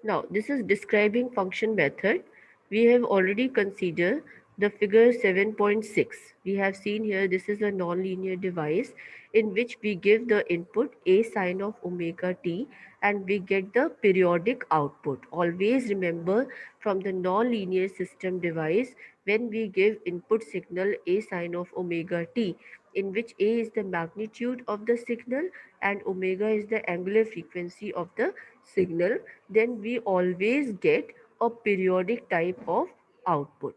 Now, this is describing function method. We have already considered the figure 7.6. We have seen here this is a nonlinear device in which we give the input a sine of omega t and we get the periodic output. Always remember from the nonlinear system device when we give input signal a sine of omega t, in which a is the magnitude of the signal and omega is the angular frequency of the signal, then we always get a periodic type of output.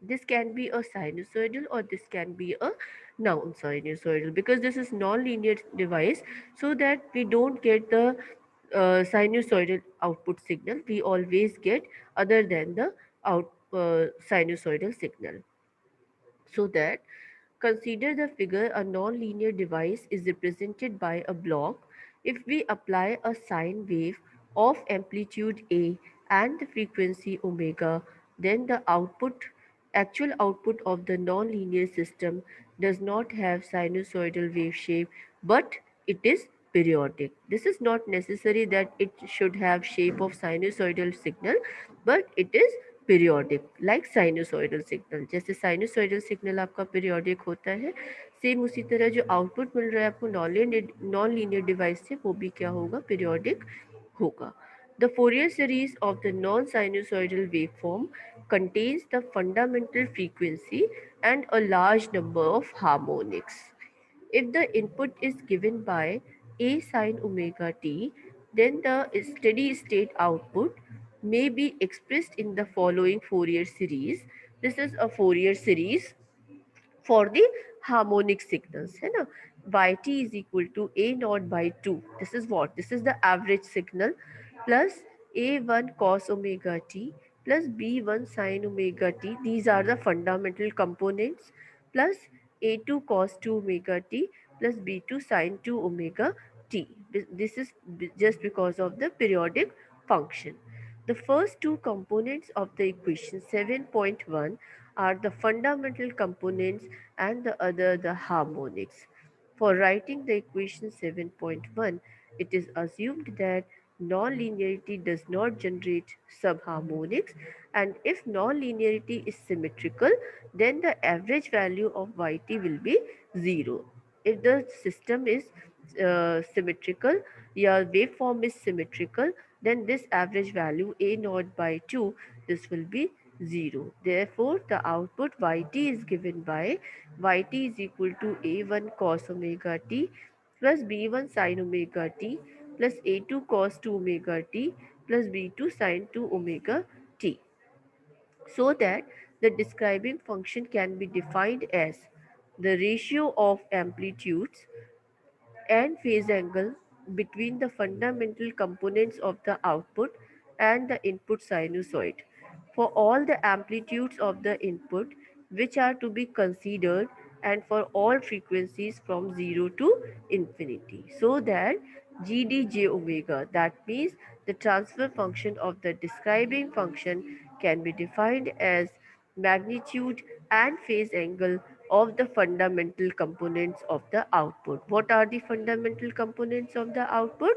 This can be a sinusoidal or this can be a non-sinusoidal, because this is non-linear device, so that we don't get the sinusoidal output signal, we always get other than the sinusoidal signal. So that, consider the figure, a nonlinear device is represented by a block. If we apply a sine wave of amplitude A and the frequency omega, then the actual output of the nonlinear system does not have sinusoidal wave shape, but it is periodic. This is not necessary that it should have shape of sinusoidal signal, but it is periodic like sinusoidal signal, जैसे sinusoidal signal आपका periodic होता है, same उसी तरह जो output मिल रहा है आपको नॉन लीनियर डिवाइस से, वो भी क्या होगा, पीरियोडिक होगा. The Fourier series of the non-sinusoidal waveform contains the fundamental frequency and a large number of harmonics. If the input is given by A sine omega t, then the steady state output may be expressed in the following Fourier series. This is a Fourier series for the harmonic signals, है ना. Yt is equal to a naught by 2. This is what? This is the average signal plus a1 cos omega t plus b1 sin omega t. These are the fundamental components, plus a2 cos 2 omega t plus b2 sin 2 omega t. This is just because of the periodic function. The first two components of the equation 7.1 are the fundamental components and the other the harmonics. For writing the equation 7.1, it is assumed that nonlinearity does not generate subharmonics, and if nonlinearity is symmetrical, then the average value of yt will be 0. If the system is symmetrical, your waveform is symmetrical, then this average value a naught by 2, this will be 0. Therefore, the output yt is given by yt is equal to a1 cos omega t plus b1 sin omega t plus a2 cos 2 omega t plus b2 sin 2 omega t. So that the describing function can be defined as the ratio of amplitudes and phase angle between the fundamental components of the output and the input sinusoid for all the amplitudes of the input which are to be considered, and for all frequencies from 0 to infinity, so that gdj omega, that means the transfer function of the describing function, can be defined as magnitude and phase angle of the fundamental components of the output. What are the fundamental components of the output?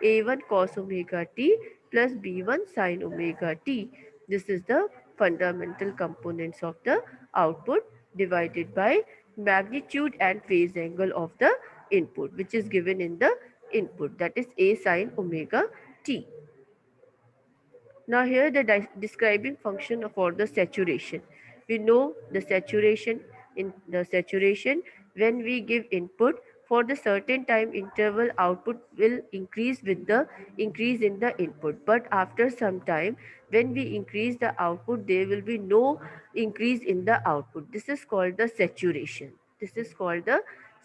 A1 cos omega t plus B1 sin omega t. This is the fundamental components of the output divided by magnitude and phase angle of the input, which is given in the input, that is A sin omega t. Now here the describing function for the saturation. We know the saturation, in the saturation when we give input for the certain time interval, output will increase with the increase in the input, but after some time when we increase the output there will be no increase in the output. This is called the saturation. This is called the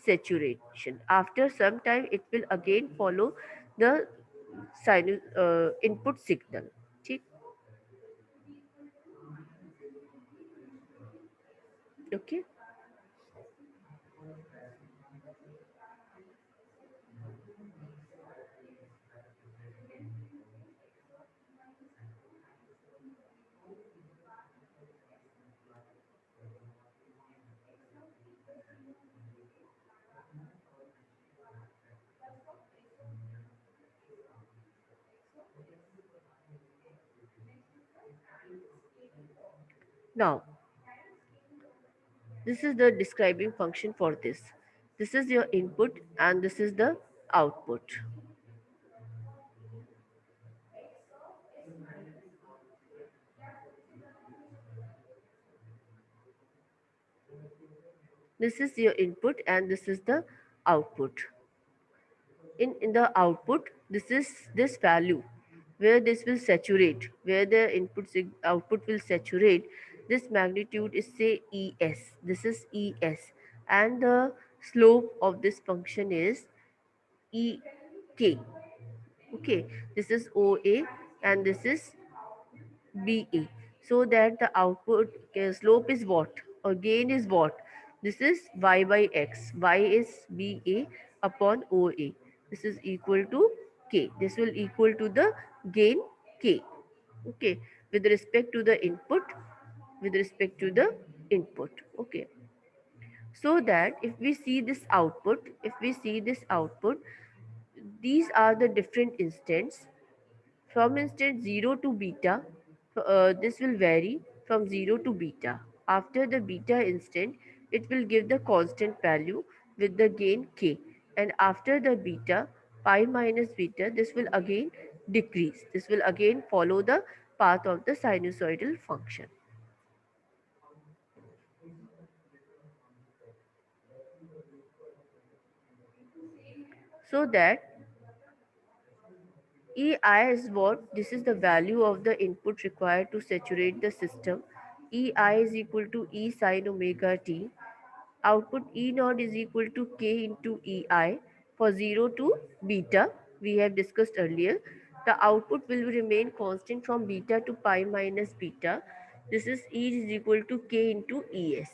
saturation. After some time it will again follow the input signal. ठीक. Okay. Now, this is the describing function for this. This is your input and this is the output. This is your input and this is the output. In the output, this is this value where this will saturate, where the output will saturate. This magnitude is say es, this is es, and the slope of this function is ek. Okay, this is oa and this is BA, so that the output slope is what or gain is what? This is y by x. Y is BA upon OA. This is equal to K. This will equal to the gain K. Okay, with respect to the input, with respect to the input. Okay, so that if we see this output, if we see this output, these are the different instants. From instant 0 to beta, this will vary from 0 to beta. After the beta instant, it will give the constant value with the gain k. And after the beta, pi minus beta, this will again decrease. This will again follow the path of the sinusoidal function. So that EI is what? This is the value of the input required to saturate the system. EI is equal to E sine omega t. Output E naught is equal to K into EI. For 0 to beta, we have discussed earlier. The output will remain constant from beta to pi minus beta. This is E is equal to K into ES.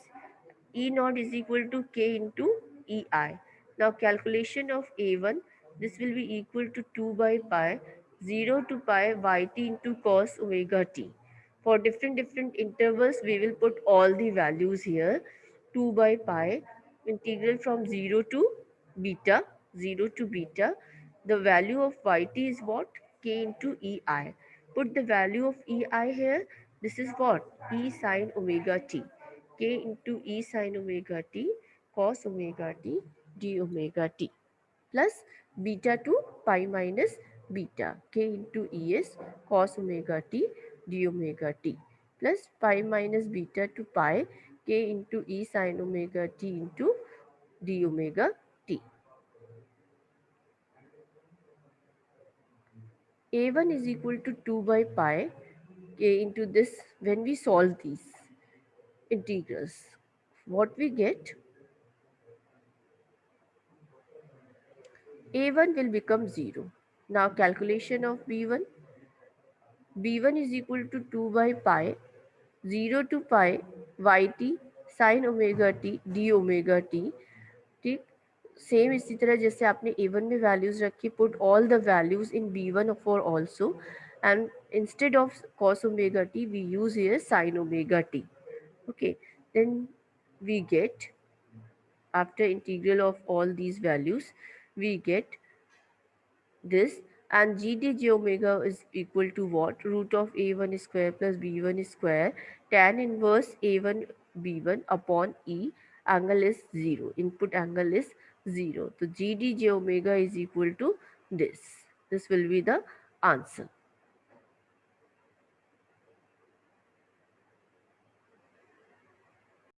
E naught is equal to K into EI. Now calculation of A1, this will be equal to 2 by pi 0 to pi yt into cos omega t. For different intervals, we will put all the values here. 2 by pi integral from 0 to beta, 0 to beta. The value of yt is what? K into EI. Put the value of EI here. This is what? E sine omega t. K into E sine omega t cos omega t d omega t plus beta to pi minus beta k into Es cos omega t d omega t plus pi minus beta to pi k into E sine omega t into d omega t. A1 is equal to 2 by pi k into this. When we solve these integrals, what we get? A1 will become 0. Now calculation of B1. B1 is equal to 2 by pi 0 to pi yt sin omega t d omega t. ठीक, same इसी तरह जैसे आपने A1 में values रखी, put all the values in B1 for also, and instead of cos omega t we use here sin omega t. Okay, then we get, after integral of all these values, we get this, and g d j omega is equal to what? Root of a1 square plus b1 square tan inverse a1 b1 upon e. Angle is 0, input angle is 0, so g d j omega is equal to this. This will be the answer.